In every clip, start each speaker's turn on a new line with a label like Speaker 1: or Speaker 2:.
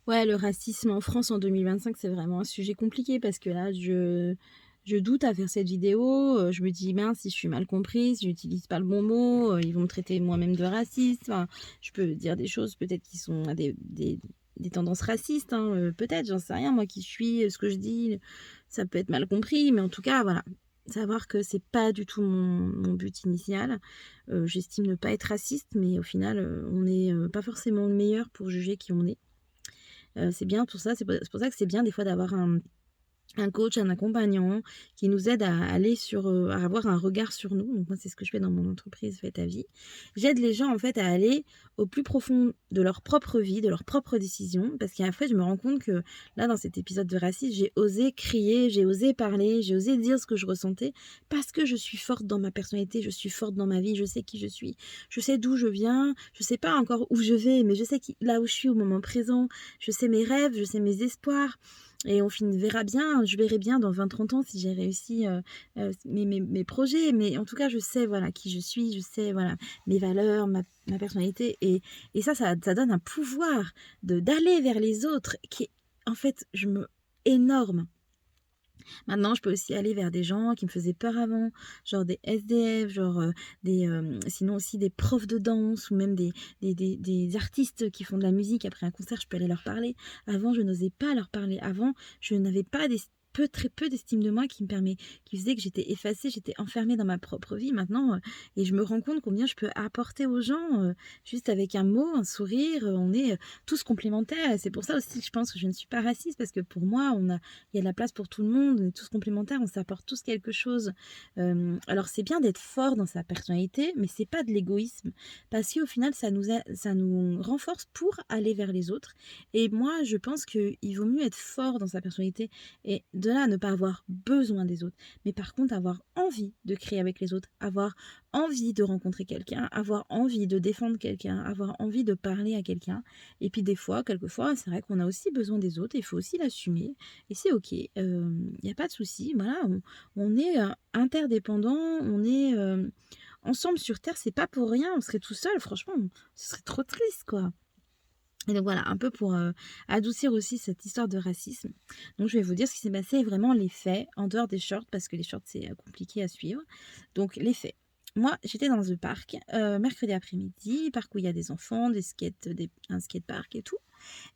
Speaker 1: Ouais, le racisme en France en 2025, c'est vraiment un sujet compliqué parce que là, je doute à faire cette vidéo. Je me dis: «Mince, si je suis mal comprise, j'utilise pas le bon mot, ils vont me traiter moi-même de raciste». Enfin, je peux dire des choses peut-être qui sont à des tendances racistes, hein, peut-être, j'en sais rien, moi qui suis, ce que je dis, ça peut être mal compris, mais en tout cas, voilà. Savoir que c'est pas du tout mon but initial. J'estime ne pas être raciste, mais au final, on est, pas forcément le meilleur pour juger qui on est. C'est bien pour ça, c'est pour ça que c'est bien des fois d'avoir un coach, un accompagnant qui nous aide à aller à avoir un regard sur nous. Donc moi, c'est ce que je fais dans mon entreprise Fais ta vie. J'aide les gens en fait à aller au plus profond de leur propre vie, de leurs propres décisions, parce qu'après je me rends compte que là, dans cet épisode de racisme, j'ai osé crier, j'ai osé parler, j'ai osé dire ce que je ressentais, parce que je suis forte dans ma personnalité, je suis forte dans ma vie, je sais qui je suis, je sais d'où je viens, je sais pas encore où je vais, mais je sais là où je suis au moment présent, je sais mes rêves, je sais mes espoirs. Et on verra bien, je verrai bien dans 20-30 ans si j'ai réussi, mes projets. Mais en tout cas, je sais, voilà, qui je suis, je sais, voilà, mes valeurs, ma personnalité et ça donne un pouvoir d'aller vers les autres qui est, en fait, énorme. Maintenant, je peux aussi aller vers des gens qui me faisaient peur avant, genre des SDF, genre, sinon aussi des profs de danse ou même des artistes qui font de la musique. Après un concert, je peux aller leur parler. Avant, je n'osais pas leur parler. Avant, je n'avais pas très peu d'estime de moi qui faisait que j'étais effacée, j'étais enfermée dans ma propre vie. Maintenant, et je me rends compte combien je peux apporter aux gens, juste avec un mot, un sourire, on est, tous complémentaires et c'est pour ça aussi que je pense que je ne suis pas raciste parce que pour moi, il y a de la place pour tout le monde, on est tous complémentaires, on s'apporte tous quelque chose. Alors c'est bien d'être fort dans sa personnalité, mais c'est pas de l'égoïsme, parce qu'au final ça nous renforce pour aller vers les autres. Et moi, je pense qu'il vaut mieux être fort dans sa personnalité et de là ne pas avoir besoin des autres, mais par contre avoir envie de créer avec les autres, avoir envie de rencontrer quelqu'un, avoir envie de défendre quelqu'un, avoir envie de parler à quelqu'un. Et puis des fois, quelquefois, c'est vrai qu'on a aussi besoin des autres, il faut aussi l'assumer. Et c'est OK, il y a pas de souci. Voilà, on est, interdépendants, on est, ensemble sur terre, c'est pas pour rien, on serait tout seul, franchement, ce serait trop triste, quoi. Et donc voilà, un peu pour, adoucir aussi cette histoire de racisme. Donc je vais vous dire ce qui s'est passé, vraiment les faits, en dehors des shorts, parce que les shorts, c'est, compliqué à suivre. Donc les faits. Moi, j'étais dans un parc, mercredi après-midi, parc où il y a des enfants, un skatepark et tout.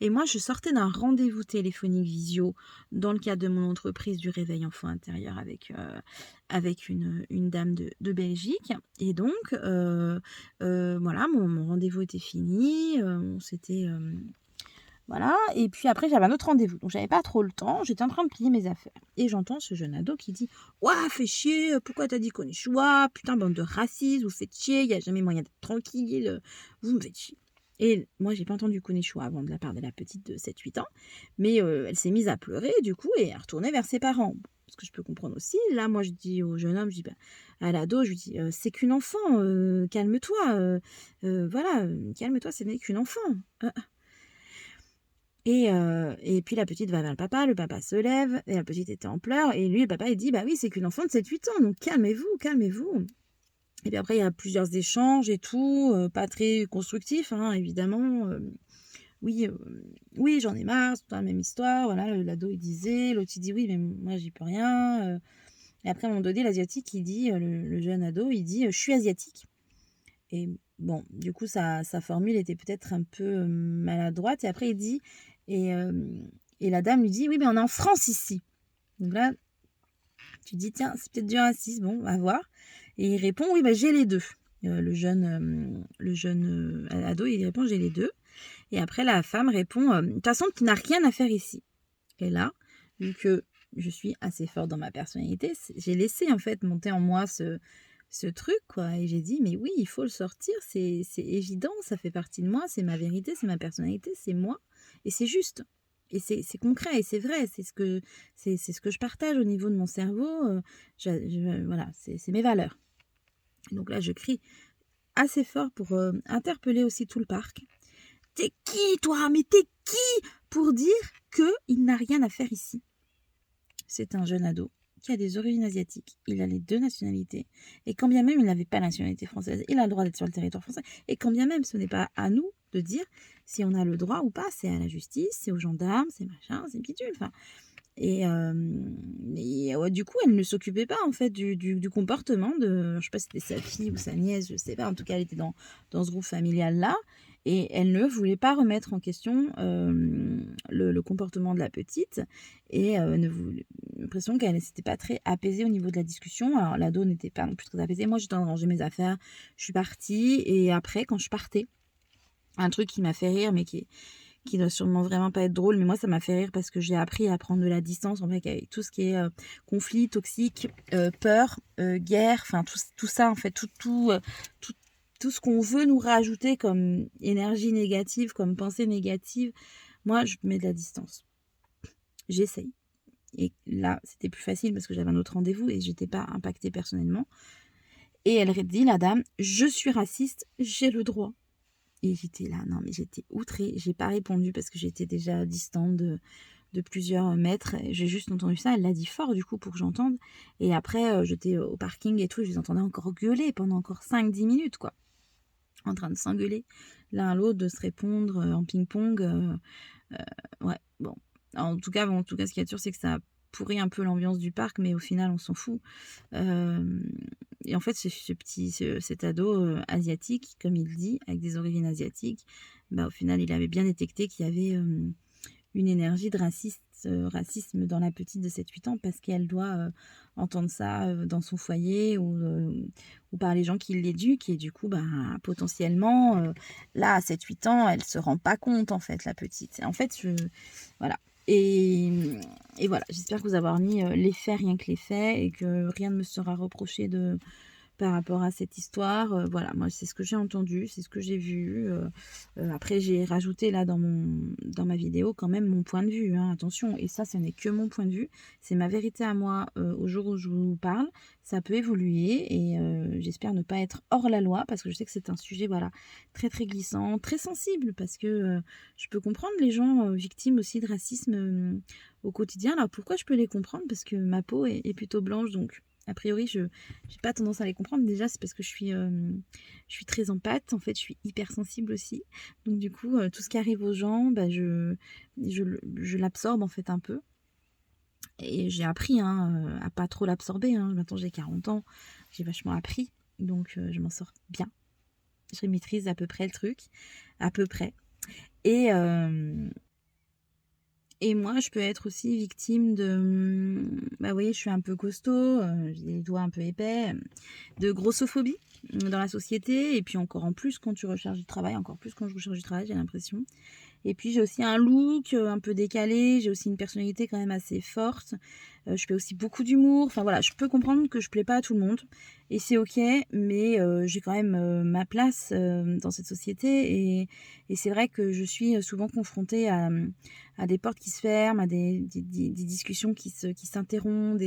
Speaker 1: Et moi, je sortais d'un rendez-vous téléphonique visio dans le cadre de mon entreprise du réveil enfant intérieur avec une dame de Belgique. Et donc, voilà, mon rendez-vous était fini. On s'était. Voilà. Et puis après, j'avais un autre rendez-vous. Donc, j'avais pas trop le temps. J'étais en train de plier mes affaires. Et j'entends ce jeune ado qui dit: «Ouah, fais chier, pourquoi t'as dit qu'on est choix? Putain, bande de racistes, vous faites chier, il n'y a jamais moyen d'être tranquille, vous me faites chier». Et moi, j'ai pas entendu Konnichiwa avant de la part de la petite de 7-8 ans, mais elle s'est mise à pleurer du coup et à retourner vers ses parents. Ce que je peux comprendre aussi. Là, moi, je dis au jeune homme, je dis, bah, à l'ado, je lui dis: «C'est qu'une enfant, calme-toi, voilà, calme-toi, ce n'est qu'une enfant». Et puis la petite va vers le papa se lève et la petite était en pleurs et lui, le papa, il dit: «Bah oui, c'est qu'une enfant de 7-8 ans, donc calmez-vous, calmez-vous». Et puis après, il y a plusieurs échanges et tout, pas très constructifs, hein, évidemment. Oui, oui, j'en ai marre, c'est tout le temps la même histoire, voilà, l'ado il disait, l'autre il dit: «Oui, mais moi j'y peux rien». Et après à un moment donné, l'asiatique il dit, le jeune ado, il dit: «Je suis asiatique». Et bon, du coup sa formule était peut-être un peu, maladroite et après il dit et et la dame lui dit: «Oui, mais on est en France ici». Donc là, tu te dis: «Tiens, c'est peut-être du racisme, bon, à voir». Et il répond: «Oui, bah, j'ai les 2». Le jeune ado, il répond: «J'ai les 2». Et après la femme répond: «De toute façon, tu n'as rien à faire ici». Et là, vu que je suis assez forte dans ma personnalité, j'ai laissé en fait monter en moi ce truc quoi et j'ai dit: «Mais oui, il faut le sortir, c'est évident, ça fait partie de moi, c'est ma vérité, c'est ma personnalité, c'est moi et c'est juste». Et c'est concret et c'est vrai, c'est ce que je partage au niveau de mon cerveau, voilà, c'est mes valeurs. Et donc là, je crie assez fort pour, interpeller aussi tout le parc. «Tu qui toi? Mais t'es qui pour dire qu'il n'a rien à faire ici?» C'est un jeune ado qui a des origines asiatiques. Il a les 2 nationalités et quand bien même il n'avait pas la nationalité française, il a le droit d'être sur le territoire français et quand bien même ce n'est pas à nous de dire si on a le droit ou pas. C'est à la justice, c'est aux gendarmes, c'est machin, c'est bidule. Enfin, ouais, du coup, elle ne s'occupait pas en fait du comportement de, je sais pas si c'était sa fille ou sa nièce, je sais pas. En tout cas, elle était dans ce groupe familial là, et elle ne voulait pas remettre en question le comportement de la petite, et ne voulait, l'impression qu'elle n'était pas très apaisée au niveau de la discussion. Alors l'ado n'était pas non plus très apaisée. Moi, j'étais en train de ranger mes affaires, je suis partie, et après, quand je partais, un truc qui m'a fait rire, mais qui doit sûrement vraiment pas être drôle, mais moi ça m'a fait rire parce que j'ai appris à prendre de la distance en fait avec tout ce qui est conflit, toxique, peur, guerre, enfin tout ça en fait, tout ce qu'on veut nous rajouter comme énergie négative, comme pensée négative, moi je mets de la distance. J'essaye. Et là c'était plus facile parce que j'avais un autre rendez-vous et j'étais pas impactée personnellement. Et elle dit, la dame, je suis raciste, j'ai le droit. Et j'étais là, non mais j'étais outrée, j'ai pas répondu parce que j'étais déjà distante de plusieurs mètres. J'ai juste entendu ça, elle l'a dit fort du coup pour que j'entende. Et après, j'étais au parking et tout, et je les entendais encore gueuler pendant encore 5-10 minutes, quoi. En train de s'engueuler l'un à l'autre, de se répondre en ping-pong. Ouais, bon. En tout cas, ce qu'il y a de sûr, c'est que ça pourrit un peu l'ambiance du parc, mais au final, on s'en fout. Et en fait, cet ado asiatique, comme il dit, avec des origines asiatiques, bah, au final, il avait bien détecté qu'il y avait une énergie de racisme dans la petite de 7-8 ans, parce qu'elle doit entendre ça dans son foyer ou par les gens qui l'éduquent. Et du coup, bah, potentiellement, là, à 7-8 ans, elle se rend pas compte, en fait, la petite. En fait, voilà. Et voilà, j'espère que vous avoir mis les faits, rien que les faits, et que rien ne me sera reproché par rapport à cette histoire. Voilà, moi c'est ce que j'ai entendu, c'est ce que j'ai vu. Après j'ai rajouté là dans ma vidéo quand même mon point de vue, hein, attention, et ça ce n'est que mon point de vue, c'est ma vérité à moi au jour où je vous parle. Ça peut évoluer, et j'espère ne pas être hors la loi, parce que je sais que c'est un sujet, voilà, très très glissant, très sensible, parce que je peux comprendre les gens victimes aussi de racisme au quotidien. Alors pourquoi je peux les comprendre? Parce que ma peau est plutôt blanche, donc a priori, je n'ai pas tendance à les comprendre. Déjà, c'est parce que je suis très empathe. En fait, je suis hypersensible aussi. Donc, du coup, tout ce qui arrive aux gens, bah, je l'absorbe en fait un peu. Et j'ai appris à pas trop l'absorber. Maintenant, j'ai 40 ans. J'ai vachement appris. Donc, je m'en sors bien. Je maîtrise à peu près le truc. À peu près. Et moi, je peux être aussi victime bah, vous voyez, je suis un peu costaud, j'ai les doigts un peu épais, de grossophobie dans la société. Et puis encore en plus quand tu recherches du travail, encore plus quand je recherche du travail, j'ai l'impression. Et puis j'ai aussi un look un peu décalé, j'ai aussi une personnalité quand même assez forte. Je fais aussi beaucoup d'humour. Enfin voilà, je peux comprendre que je plais pas à tout le monde. Et c'est ok, mais j'ai quand même ma place dans cette société. Et c'est vrai que je suis souvent confrontée à des portes qui se ferment, à des discussions qui s'interrompent,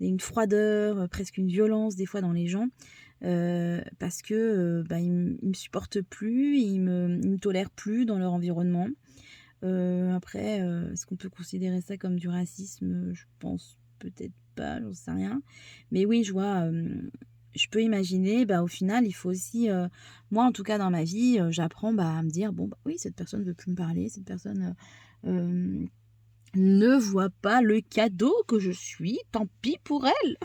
Speaker 1: une froideur, presque une violence des fois dans les gens. Parce que bah, ils me supportent plus, ils me tolèrent plus dans leur environnement. Après, est-ce qu'on peut considérer ça comme du racisme? Je pense peut-être pas, j'en sais rien. Mais oui, je vois, je peux imaginer, bah, au final, il faut aussi, moi en tout cas dans ma vie, j'apprends bah, à me dire, bon, bah, oui, cette personne ne veut plus me parler, cette personne ne voit pas le cadeau que je suis, tant pis pour elle.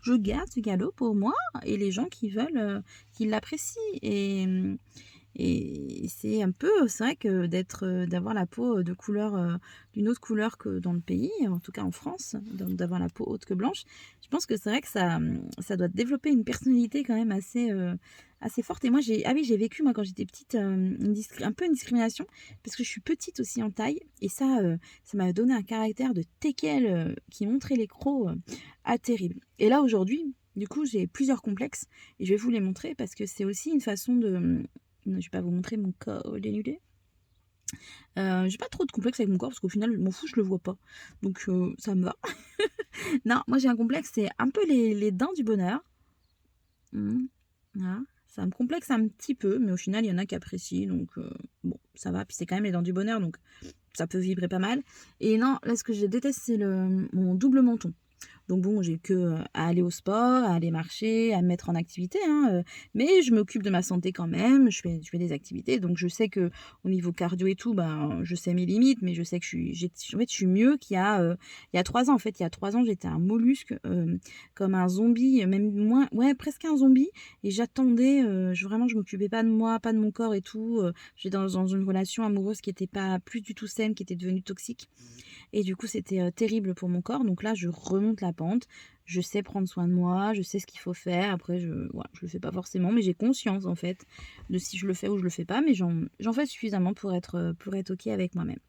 Speaker 1: Je garde ce cadeau pour moi et les gens qui veulent, qui l'apprécient. Et c'est un peu, c'est vrai que d'avoir la peau de couleur, d'une autre couleur que dans le pays, en tout cas en France, d'avoir la peau haute que blanche, je pense que c'est vrai que ça doit développer une personnalité quand même assez forte. Et moi, j'ai vécu, moi, quand j'étais petite, un peu une discrimination, parce que je suis petite aussi en taille, et ça m'a donné un caractère de teckel qui montrait les crocs à terrible. Et là, aujourd'hui, du coup, j'ai plusieurs complexes, et je vais vous les montrer, parce que c'est aussi une façon de... Je vais pas vous montrer mon corps dénudé. J'ai pas trop de complexe avec mon corps parce qu'au final, je m'en fous, je le vois pas. Donc ça me va. Non, moi j'ai un complexe, c'est un peu les dents du bonheur. Voilà. Ça me complexe un petit peu, mais au final, il y en a qui apprécient. Donc bon, ça va. Puis c'est quand même les dents du bonheur, donc ça peut vibrer pas mal. Et non, là, ce que je déteste, c'est mon double menton. Donc bon, j'ai que, à aller au sport, à aller marcher, à me mettre en activité, hein, mais je m'occupe de ma santé quand même, je fais des activités, donc je sais que au niveau cardio et tout, ben, je sais mes limites, mais je sais que en fait, je suis mieux il y a 3 ans. En fait, il y a 3 ans, j'étais un mollusque, comme un zombie, même moins, ouais, presque un zombie, et j'attendais, je m'occupais pas de moi, pas de mon corps et tout, j'étais dans une relation amoureuse qui était pas plus du tout saine, qui était devenue toxique. Et du coup, c'était, terrible pour mon corps. Donc là, je remonte la pente. Je sais prendre soin de moi, je sais ce qu'il faut faire. Après, voilà, je le fais pas forcément, mais j'ai conscience, en fait, de si je le fais ou je le fais pas. Mais j'en fais suffisamment pour être OK avec moi-même.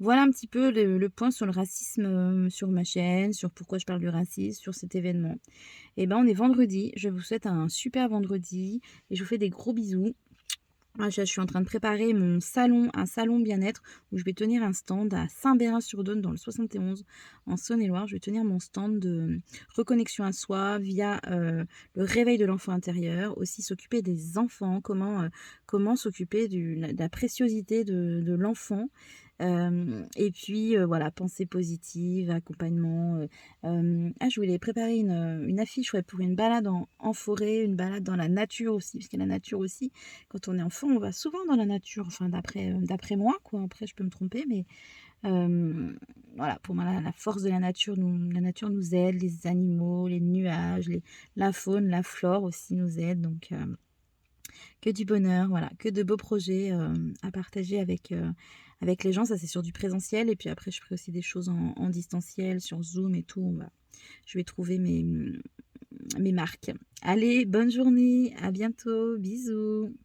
Speaker 1: Voilà un petit peu le point sur le racisme, sur ma chaîne, sur pourquoi je parle du racisme, sur cet événement. Et ben, on est vendredi. Je vous souhaite un super vendredi et je vous fais des gros bisous. Ah, je suis en train de préparer mon salon, un salon bien-être où je vais tenir un stand à Saint-Bérin-sur-Dône dans le 71 en Saône-et-Loire. Je vais tenir mon stand de reconnexion à soi via le réveil de l'enfant intérieur, aussi s'occuper des enfants, comment s'occuper de la préciosité de l'enfant. Et puis voilà, pensée positive, accompagnement. Je voulais préparer une affiche, ouais, pour une balade en forêt, une balade dans la nature aussi, parce que la nature aussi, quand on est enfant, on va souvent dans la nature, enfin d'après moi, quoi. Après, je peux me tromper, mais voilà, pour moi, la force de la nature nous aide, les animaux, les nuages, la faune, la flore aussi nous aident. Donc, que du bonheur, voilà, que de beaux projets à partager avec les gens. Ça, c'est sur du présentiel. Et puis après, je ferai aussi des choses en distanciel, sur Zoom et tout. Voilà. Je vais trouver mes marques. Allez, bonne journée, à bientôt, bisous.